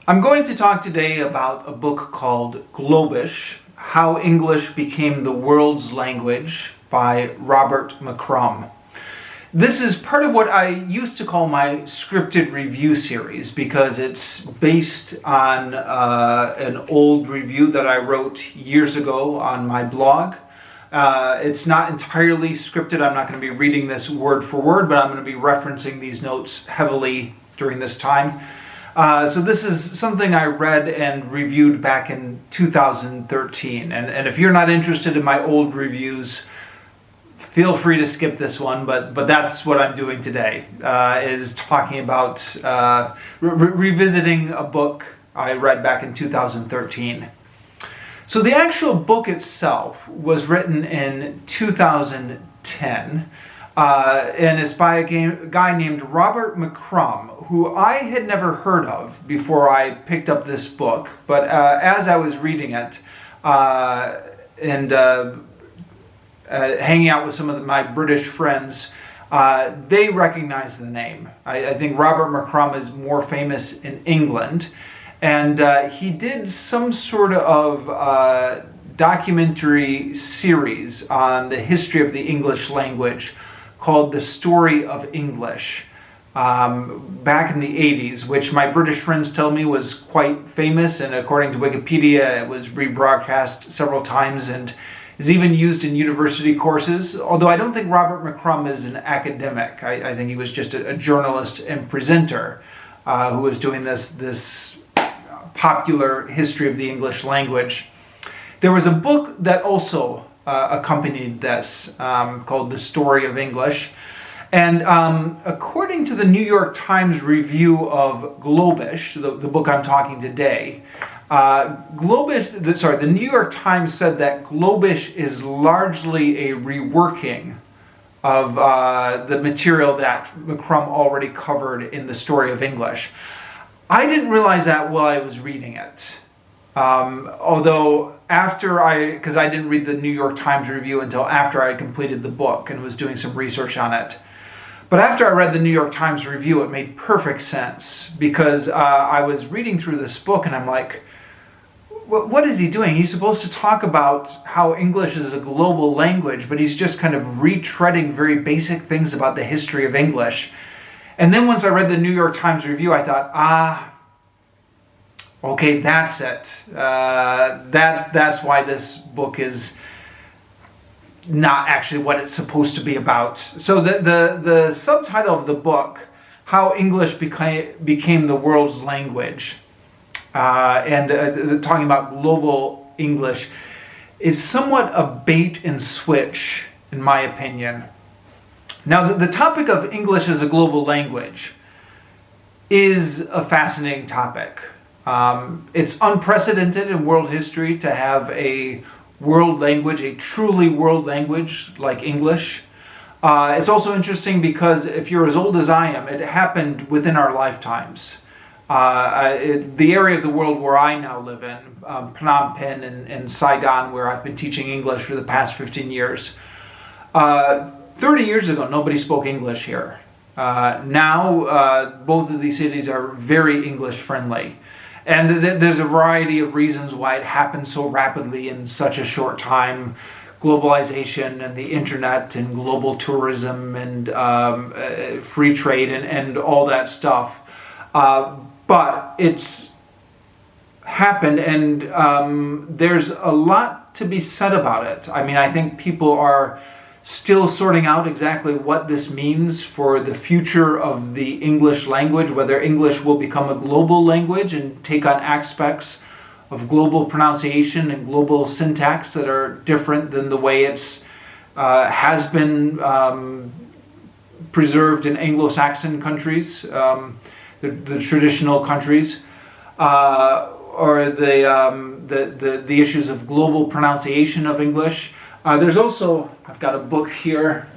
I'm going to talk today about a book called Globish, How English Became the World's Language by Robert McCrum. This is part of what I used to call my scripted review series because it's based on an old review that I wrote years ago on my blog. It's not entirely scripted. I'm not going to be reading this word for word, but I'm going to be referencing these notes heavily during this time. So this is something I read and reviewed back in 2013. And if you're not interested in my old reviews, feel free to skip this one. But that's what I'm doing today, is talking about revisiting a book I read back in 2013. So the actual book itself was written in 2010. And it's by a guy named Robert McCrum, who I had never heard of before I picked up this book. But as I was reading it and hanging out with some of my British friends, they recognized the name. I think Robert McCrum is more famous in England. And he did some sort of documentary series on the history of the English language called The Story of English back in the 80s, which my British friends tell me was quite famous, and according to Wikipedia it was rebroadcast several times and is even used in university courses, although I don't think Robert McCrum is an academic. I think he was just a journalist and presenter who was doing this popular history of the English language. There was a book that also accompanied this called The Story of English. And according to the New York Times review of Globish, the book I'm talking today, the New York Times said that Globish is largely a reworking of the material that McCrum already covered in The Story of English. I didn't realize that while I was reading it. Although because I didn't read the New York Times review until after I completed the book and was doing some research on it. But after I read the New York Times review, it made perfect sense because I was reading through this book and I'm like, what is he doing? He's supposed to talk about how English is a global language, but he's just kind of retreading very basic things about the history of English. And then once I read the New York Times review, I thought, okay, that's it. That's why this book is not actually what it's supposed to be about. So the subtitle of the book, How English Became the World's Language, and talking about global English, is somewhat a bait and switch, in my opinion. Now, the topic of English as a global language is a fascinating topic. It's unprecedented in world history to have a world language, a truly world language like English. It's also interesting because if you're as old as I am, it happened within our lifetimes. The area of the world where I now live in, Phnom Penh and Saigon, where I've been teaching English for the past 15 years, 30 years ago, nobody spoke English here. Now, both of these cities are very English friendly. And there's a variety of reasons why it happened so rapidly in such a short time. Globalization and the internet and global tourism and free trade and all that stuff. But it's happened, and there's a lot to be said about it. I mean, I think people are still sorting out exactly what this means for the future of the English language, whether English will become a global language and take on aspects of global pronunciation and global syntax that are different than the way it's has been preserved in Anglo-Saxon countries, the traditional countries, or the issues of global pronunciation of English. There's also, I've got a book here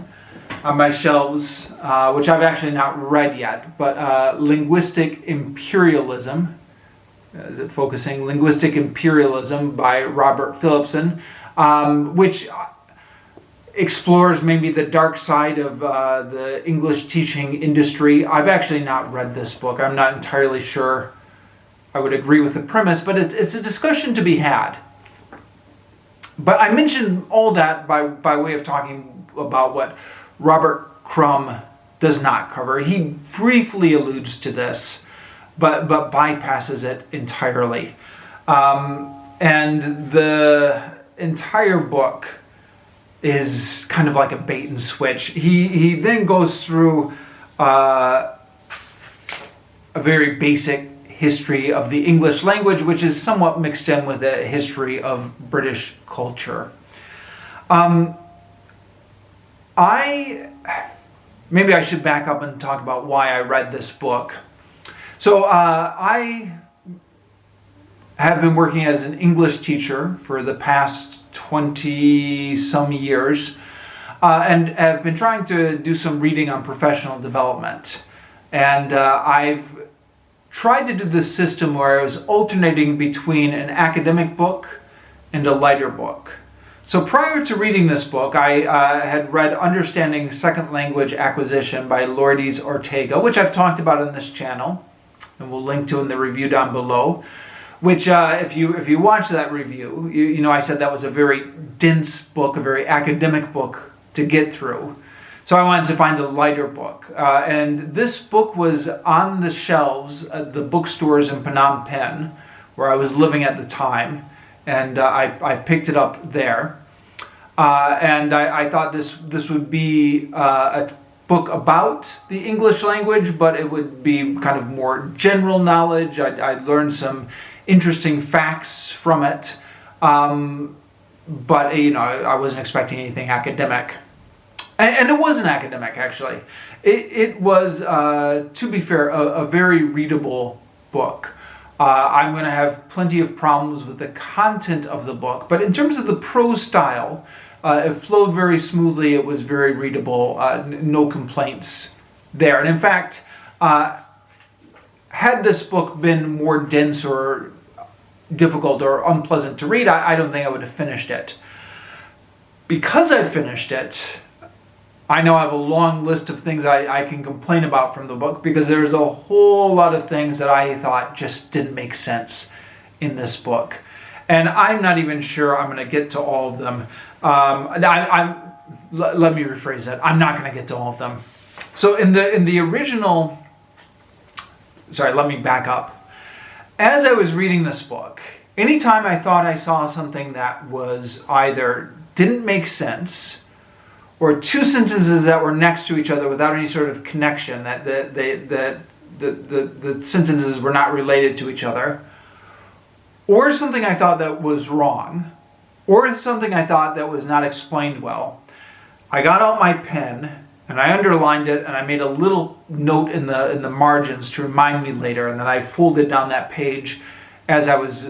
on my shelves, which I've actually not read yet, but Linguistic Imperialism, focusing Linguistic Imperialism by Robert Phillipson, which explores maybe the dark side of the English teaching industry. I've actually not read this book. I'm not entirely sure I would agree with the premise, but it's a discussion to be had. But I mentioned all that by way of talking about what Robert Crumb does not cover. He briefly alludes to this, but bypasses it entirely. And the entire book is kind of like a bait and switch. He then goes through a very basic history of the English language, which is somewhat mixed in with a history of British culture. Maybe I should back up and talk about why I read this book. So I have been working as an English teacher for the past 20 some years, and have been trying to do some reading on professional development. And I've tried to do this system where I was alternating between an academic book and a lighter book. So prior to reading this book, I had read Understanding Second Language Acquisition by Lourdes Ortega, which I've talked about in this channel, and we'll link to in the review down below. Which, if you watch that review, you know I said that was a very dense book, a very academic book to get through. So I wanted to find a lighter book. And this book was on the shelves at the bookstores in Phnom Penh, where I was living at the time. And I picked it up there. And I thought this would be a book about the English language, but it would be kind of more general knowledge. I learned some interesting facts from it. But, you know, I wasn't expecting anything academic. And it wasn't academic, actually. It was, to be fair, a very readable book. I'm going to have plenty of problems with the content of the book, but in terms of the prose style, it flowed very smoothly. It was very readable. No complaints there. And in fact, had this book been more dense or difficult or unpleasant to read, I don't think I would have finished it. Because I finished it, I know I have a long list of things I can complain about from the book, because there's a whole lot of things that I thought just didn't make sense in this book. And I'm not even sure I'm going to get to all of them. Let me rephrase that. I'm not going to get to all of them. So in the original... Sorry, let me back up. As I was reading this book, anytime I thought I saw something that was either didn't make sense, or two sentences that were next to each other without any sort of connection, that the sentences were not related to each other, or something I thought that was wrong, or something I thought that was not explained well, I got out my pen and I underlined it, and I made a little note in the margins to remind me later, and then I folded down that page as I was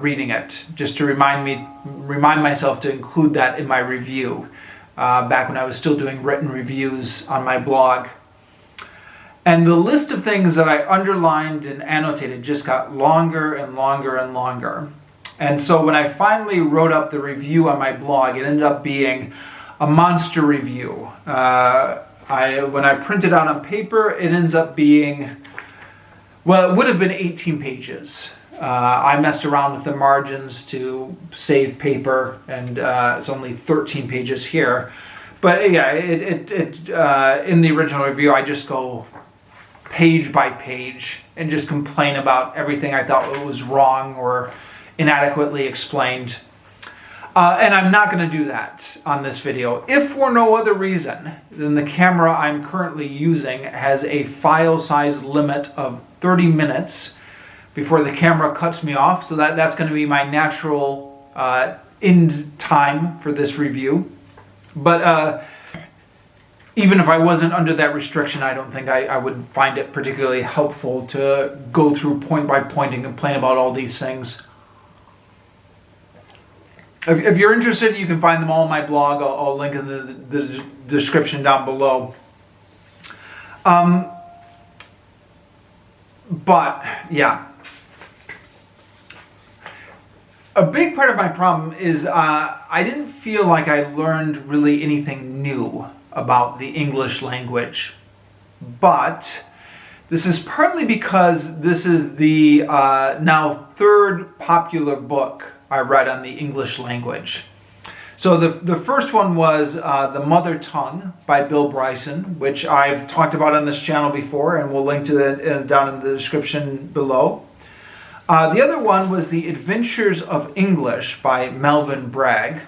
reading it, just to remind myself to include that in my review, back when I was still doing written reviews on my blog. And the list of things that I underlined and annotated just got longer and longer and longer. And so when I finally wrote up the review on my blog, it ended up being a monster review. When I print it out on paper, it ends up being, well, it would have been 18 pages. I messed around with the margins to save paper, and it's only 13 pages here. But yeah, in the original review, I just go page by page and just complain about everything I thought was wrong or inadequately explained. And I'm not going to do that on this video, if for no other reason than the camera I'm currently using has a file size limit of 30 minutes before the camera cuts me off. So that's going to be my natural end time for this review. But even if I wasn't under that restriction, I don't think I would find it particularly helpful to go through point by point and complain about all these things. If you're interested, you can find them all on my blog. I'll link in the description down below. But, yeah. A big part of my problem is I didn't feel like I learned really anything new about the English language. But This is partly because this is the now third popular book I read on the English language. So the first one was The Mother Tongue by Bill Bryson, which I've talked about on this channel before, and we'll link to that down in the description below. The other one was The Adventures of English by Melvin Bragg,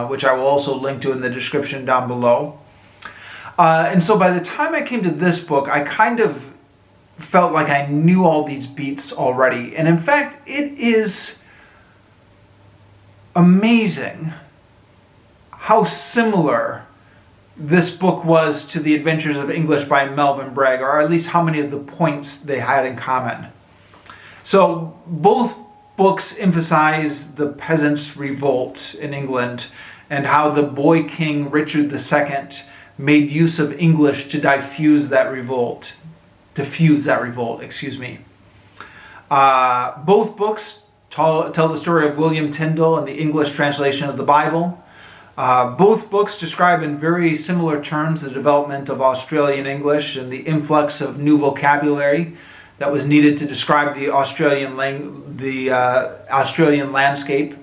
which I will also link to in the description down below. And so by the time I came to this book, I kind of felt like I knew all these beats already. And in fact, it is amazing how similar this book was to The Adventures of English by Melvin Bragg, or at least how many of the points they had in common. So both books emphasize the peasants' revolt in England and how the boy king Richard II made use of English to diffuse that revolt. Both books tell the story of William Tyndale and the English translation of the Bible. Both books describe in very similar terms the development of Australian English and the influx of new vocabulary that was needed to describe the Australian landscape.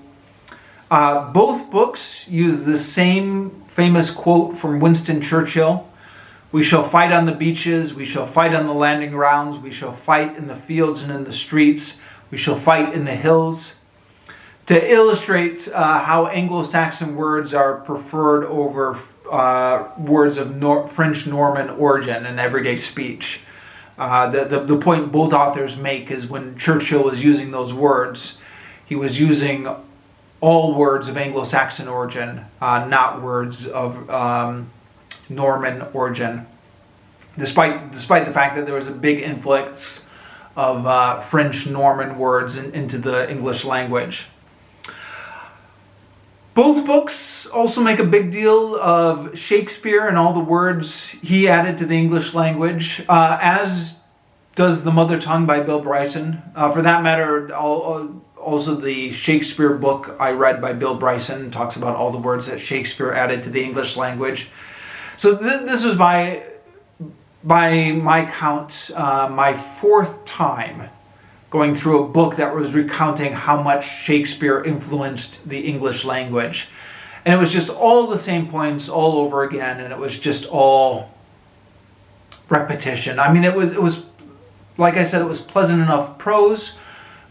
Both books use the same famous quote from Winston Churchill: "We shall fight on the beaches, we shall fight on the landing grounds, we shall fight in the fields and in the streets, we shall fight in the hills," to illustrate how Anglo-Saxon words are preferred over words of French Norman origin in everyday speech. The point both authors make is when Churchill was using those words, he was using all words of Anglo-Saxon origin, not words of Norman origin, despite the fact that there was a big influx of French Norman words into the English language. Both books also make a big deal of Shakespeare and all the words he added to the English language, as does The Mother Tongue by Bill Bryson. For that matter, also the Shakespeare book I read by Bill Bryson talks about all the words that Shakespeare added to the English language. So this was by my count, my fourth time going through a book that was recounting how much Shakespeare influenced the English language. And it was just all the same points all over again, and it was just all repetition. I mean, it was like I said, it was pleasant enough prose,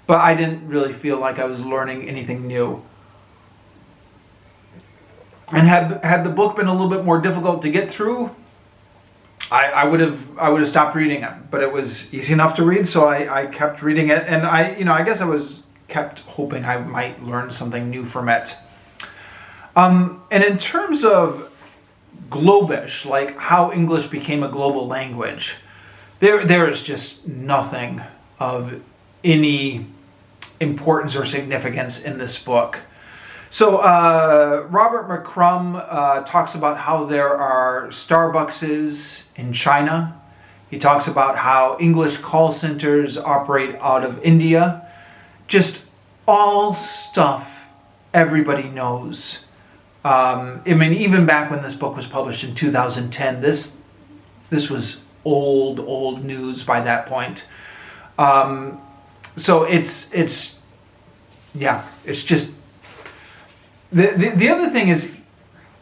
but I didn't really feel like I was learning anything new. And had the book been a little bit more difficult to get through, I would have stopped reading it. But it was easy enough to read, so I kept reading it, and I guess I was kept hoping I might learn something new from it. And in terms of Globish, like how English became a global language, there is just nothing of any importance or significance in this book. So Robert McCrum talks about how there are Starbuckses in China. He talks about how English call centers operate out of India. Just all stuff everybody knows. I mean, even back when this book was published in 2010, this was old news by that point. So it's just the other thing is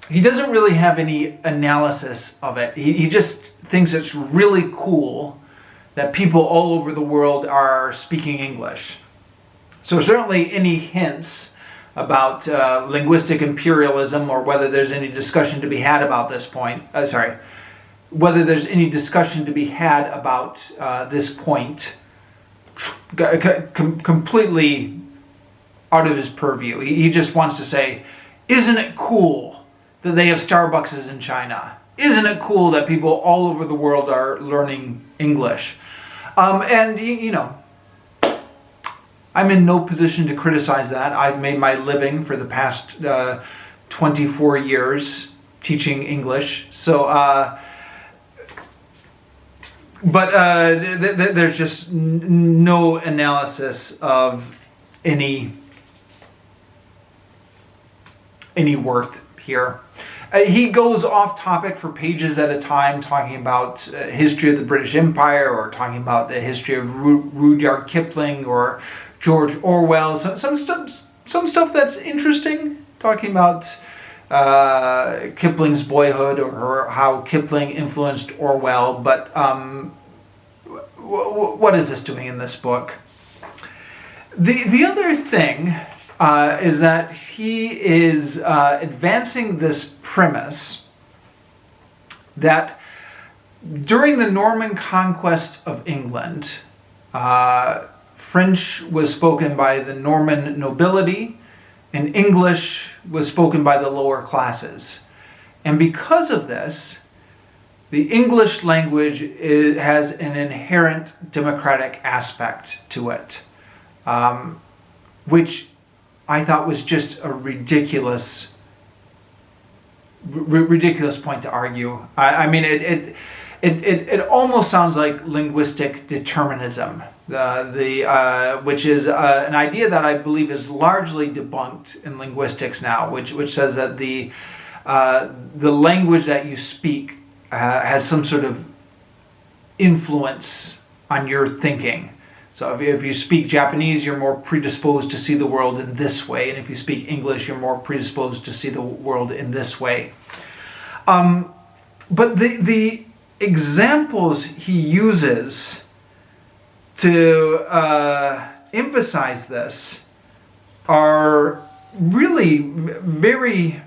he doesn't really have any analysis of it. He just thinks it's really cool that people all over the world are speaking English. So certainly any hints about linguistic imperialism, or whether there's any discussion to be had about this point, whether there's any discussion to be had about this point, completely out of his purview. He just wants to say, isn't it cool that they have Starbucks in China? Isn't it cool that people all over the world are learning English? And you know, I'm in no position to criticize that. I've made my living for the past 24 years teaching English. So, there's just no analysis of any worth here. He goes off topic for pages at a time, talking about history of the British Empire, or talking about the history of Rudyard Kipling or George Orwell. Some stuff that's interesting, talking about Kipling's boyhood, or how Kipling influenced Orwell. But what is this doing in this book? The other thing is that he is advancing this premise that during the Norman conquest of England, French was spoken by the Norman nobility and English was spoken by the lower classes. And because of this, the English language has an inherent democratic aspect to it, which I thought was just a ridiculous point to argue. I mean, it almost sounds like linguistic determinism, which is an idea that I believe is largely debunked in linguistics now, which says that the language that you speak has some sort of influence on your thinking. So if you speak Japanese, you're more predisposed to see the world in this way. And if you speak English, you're more predisposed to see the world in this way. But the examples he uses to emphasize this are really very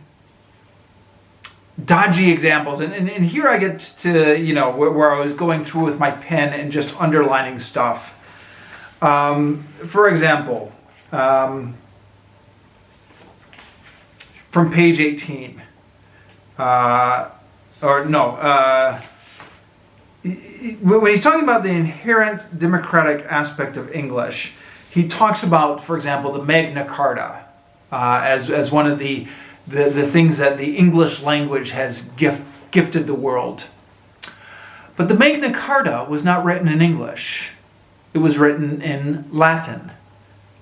dodgy examples. And here I get to, where I was going through with my pen and just underlining stuff. For example, from page 18, when he's talking about the inherent democratic aspect of English, he talks about, for example, the Magna Carta as one of the things that the English language has gifted the world. But the Magna Carta was not written in English. It was written in Latin.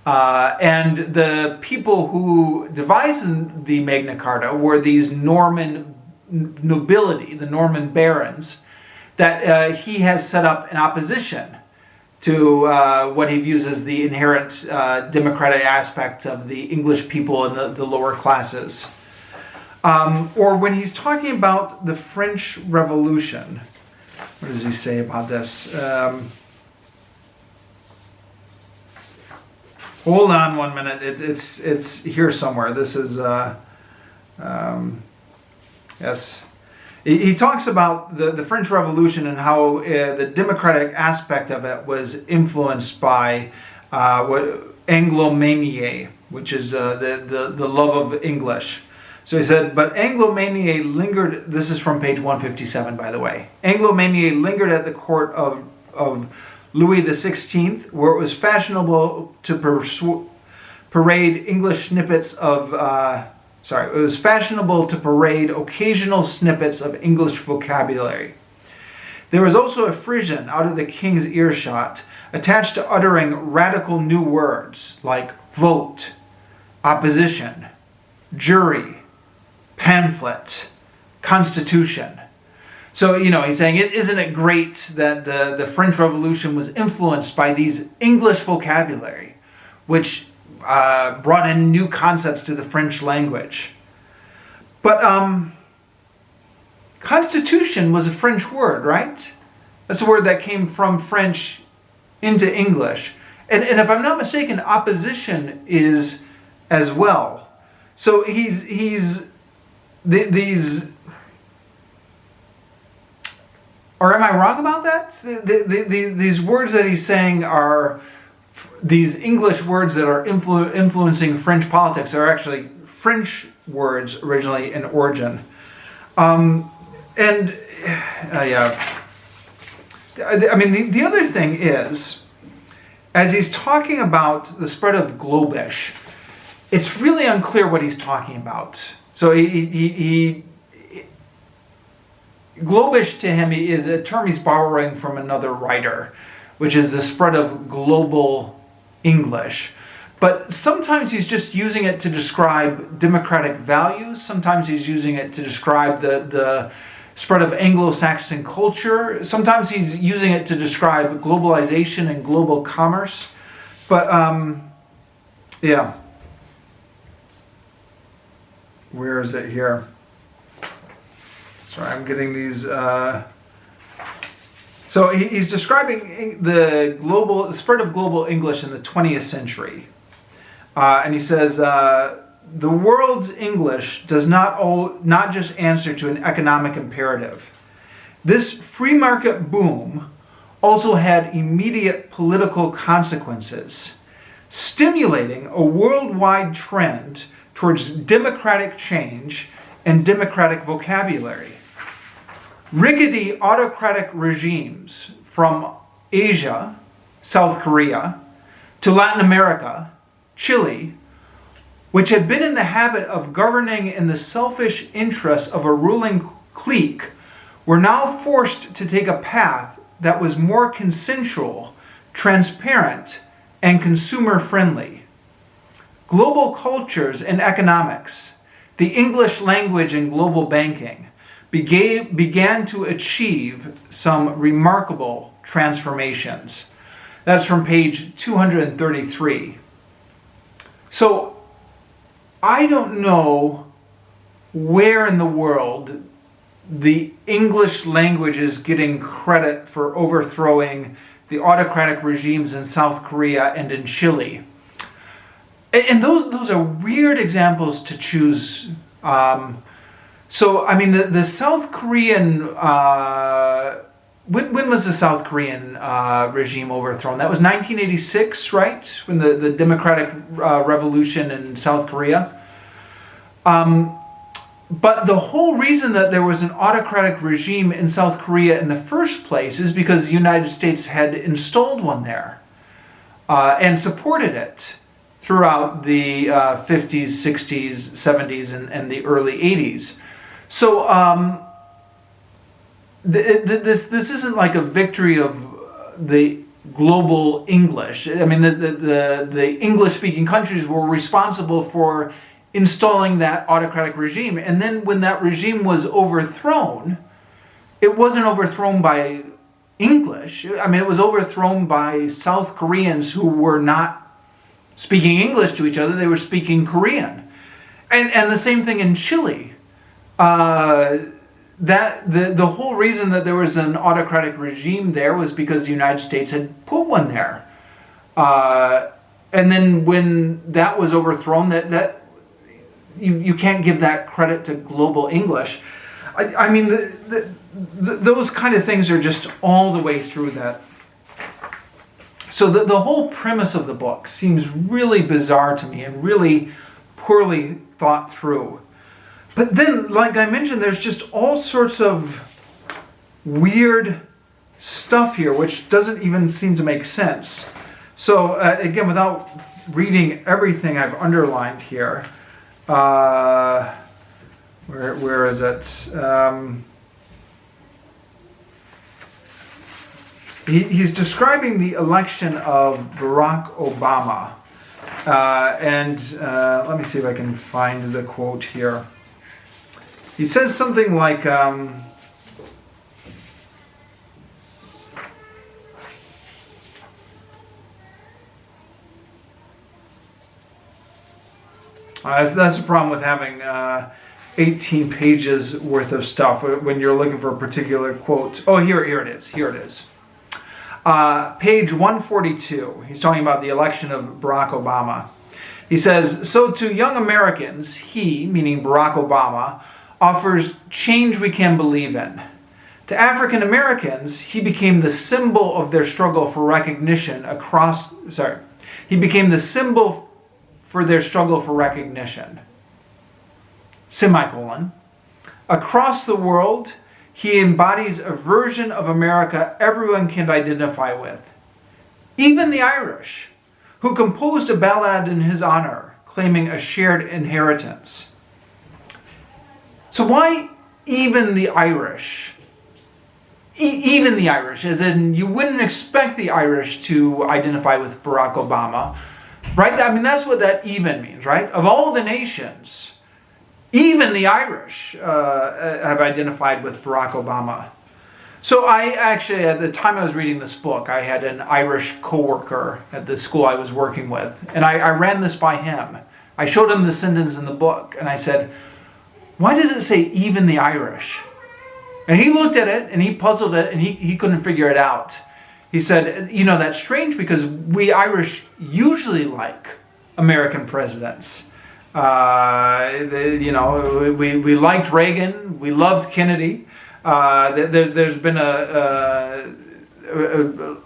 And the people who devised the Magna Carta were these Norman nobility, the Norman barons, that he has set up in opposition to what he views as the inherent democratic aspect of the English people and the lower classes. Or when he's talking about the French Revolution, what does he say about this? Hold on 1 minute. It's here somewhere. This is yes. He talks about the French Revolution and how the democratic aspect of it was influenced by Anglomania, which is the love of English. So he said, but Anglomania lingered. This is from page 157, by the way. Anglomania lingered at the court of Louis XVI, where it was fashionable to parade English snippets of, it was fashionable to parade occasional snippets of English vocabulary. There was also a Frisian out of the king's earshot, attached to uttering radical new words like vote, opposition, jury, pamphlet, constitution. So, he's saying, isn't it great that the French Revolution was influenced by these English vocabulary, which brought in new concepts to the French language. But constitution was a French word, right? That's a word that came from French into English. And if I'm not mistaken, opposition is as well. So these, or am I wrong about that? These words that he's saying are these English words that are influencing French politics are actually French words originally in origin. The other thing is, as he's talking about the spread of Globish, it's really unclear what he's talking about. So Globish to him is a term he's borrowing from another writer, which is the spread of global English. But sometimes he's just using it to describe democratic values. Sometimes he's using it to describe the spread of Anglo-Saxon culture. Sometimes he's using it to describe globalization and global commerce. But, yeah. Where is it here? Sorry, I'm getting these... So he's describing the spread of global English in the 20th century. And he says, the world's English does not just answer to an economic imperative. This free market boom also had immediate political consequences, stimulating a worldwide trend towards democratic change and democratic vocabulary. Rickety autocratic regimes from Asia, South Korea, to Latin America, Chile, which had been in the habit of governing in the selfish interests of a ruling clique, were now forced to take a path that was more consensual, transparent, and consumer-friendly. Global cultures and economics, the English language and global banking, began to achieve some remarkable transformations. That's from page 233. So, I don't know where in the world the English language is getting credit for overthrowing the autocratic regimes in South Korea and in Chile. And those are weird examples to choose. So, I mean, the South Korean... When was the South Korean regime overthrown? That was 1986, right? When the democratic revolution in South Korea. But the whole reason that there was an autocratic regime in South Korea in the first place is because the United States had installed one there and supported it throughout the 50s, 60s, 70s, and the early 80s. So this isn't like a victory of the global English. I mean, the English-speaking countries were responsible for installing that autocratic regime. And then when that regime was overthrown, it wasn't overthrown by English. I mean, it was overthrown by South Koreans who were not speaking English to each other. They were speaking Korean. And the same thing in Chile. That the whole reason that there was an autocratic regime there was because the United States had put one there. And then when that was overthrown, that you can't give that credit to global English. I mean, those kind of things are just all the way through that. So the whole premise of the book seems really bizarre to me and really poorly thought through. But then, like I mentioned, there's just all sorts of weird stuff here which doesn't even seem to make sense. So again, without reading everything I've underlined here, where is it? He's describing the election of Barack Obama. And let me see if I can find the quote here. He says something like, that's the problem with having 18 pages worth of stuff when you're looking for a particular quote. Oh, here it is. Here it is. Page 142. He's talking about the election of Barack Obama. He says, "So to young Americans, he," meaning Barack Obama, "offers change we can believe in. To African Americans, he became the symbol of their struggle for recognition he became the symbol for their struggle for recognition. Semicolon. Across the world, he embodies a version of America everyone can identify with. Even the Irish, who composed a ballad in his honor, claiming a shared inheritance." So why even the Irish? Even the Irish, as in you wouldn't expect the Irish to identify with Barack Obama. right? I mean, that's what that even means, right? Of all the nations, even the Irish have identified with Barack Obama. So I actually, at the time I was reading this book, I had an Irish coworker at the school I was working with, and I ran this by him. I showed him the sentence in the book, and I said, why does it say even the Irish? And he looked at it, and he puzzled it, and he couldn't figure it out. He said, that's strange because we Irish usually like American presidents. We liked Reagan, we loved Kennedy. There's been a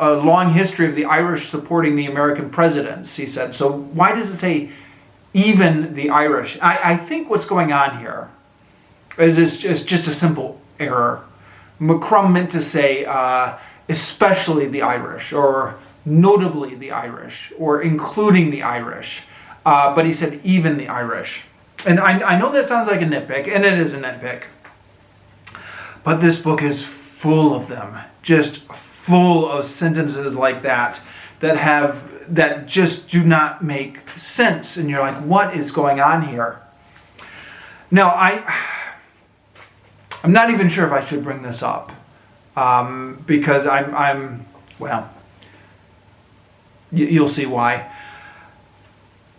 long history of the Irish supporting the American presidents, he said. So why does it say even the Irish? I think what's going on here is just a simple error. McCrum meant to say especially the Irish, or notably the Irish, or including the Irish. But he said even the Irish. And I know that sounds like a nitpick, and it is a nitpick. But this book is full of them, just full of sentences like that just do not make sense. And you're like, what is going on here? Now, I'm not even sure if I should bring this up, because you'll see why.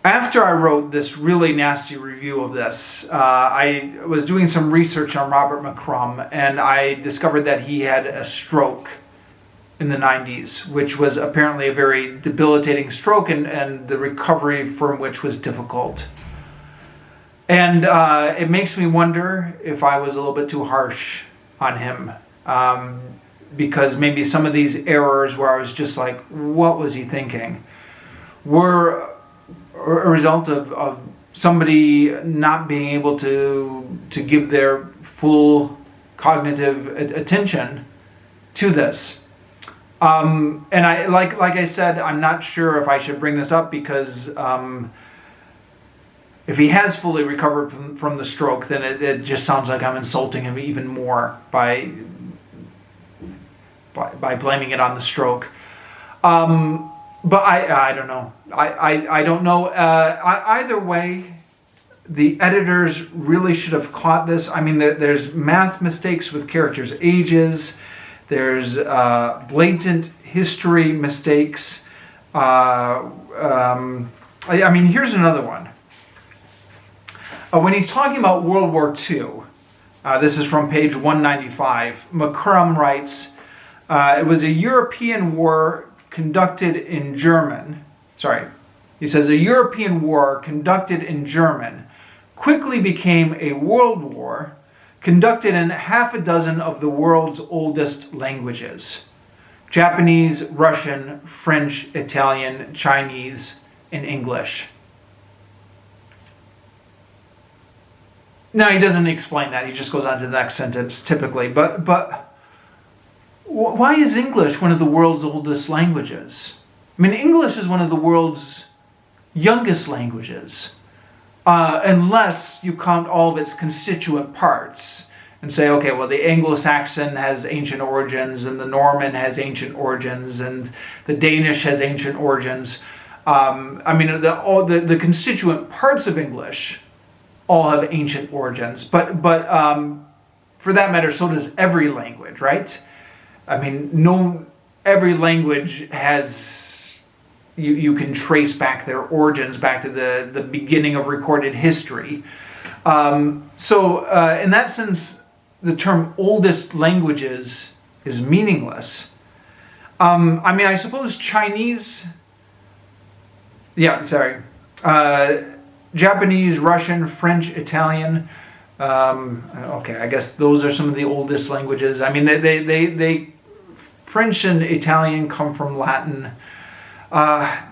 After I wrote this really nasty review of this, I was doing some research on Robert McCrum, and I discovered that he had a stroke in the 90s, which was apparently a very debilitating stroke, and the recovery from which was difficult. And it makes me wonder if I was a little bit too harsh on him, because maybe some of these errors where I was just like, what was he thinking, were a result of somebody not being able to give their full cognitive attention to this. And I like I said, I'm not sure if I should bring this up because if he has fully recovered from the stroke, then it just sounds like I'm insulting him even more by blaming it on the stroke. But I don't know. I don't know. Either way, the editors really should have caught this. I mean, there's math mistakes with characters' ages. There's blatant history mistakes. I mean, here's another one. When he's talking about World War II, this is from page 195, McCrum writes, it was a European war conducted in German. He says a European war conducted in German quickly became a world war conducted in half a dozen of the world's oldest languages: Japanese, Russian, French, Italian, Chinese, and English. Now, he doesn't explain that. He just goes on to the next sentence, typically. But why is English one of the world's oldest languages? I mean, English is one of the world's youngest languages, unless you count all of its constituent parts and say, okay, well, the Anglo-Saxon has ancient origins, and the Norman has ancient origins, and the Danish has ancient origins. I mean, the constituent parts of English all have ancient origins, but for that matter, so does every language, right? I mean, every language has, you can trace back their origins back to the beginning of recorded history. So in that sense, the term oldest languages is meaningless. I mean, I suppose Chinese, Japanese, Russian, French, Italian. Okay, I guess those are some of the oldest languages. I mean, they French and Italian come from Latin.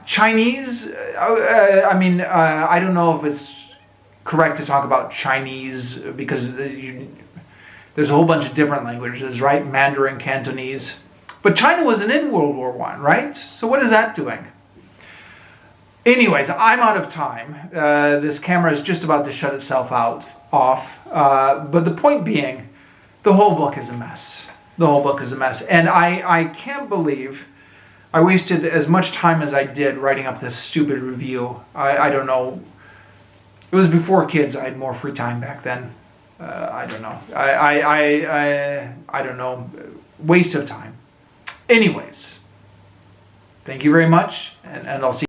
Chinese, I don't know if it's correct to talk about Chinese because there's a whole bunch of different languages, right? Mandarin, Cantonese. But China wasn't in World War I, right? So what is that doing? Anyways, I'm out of time. This camera is just about to shut itself off. But the point being, the whole book is a mess. The whole book is a mess. And I can't believe I wasted as much time as I did writing up this stupid review. I don't know. It was before kids. I had more free time back then. I don't know. I don't know. Waste of time. Anyways, thank you very much, and I'll see you.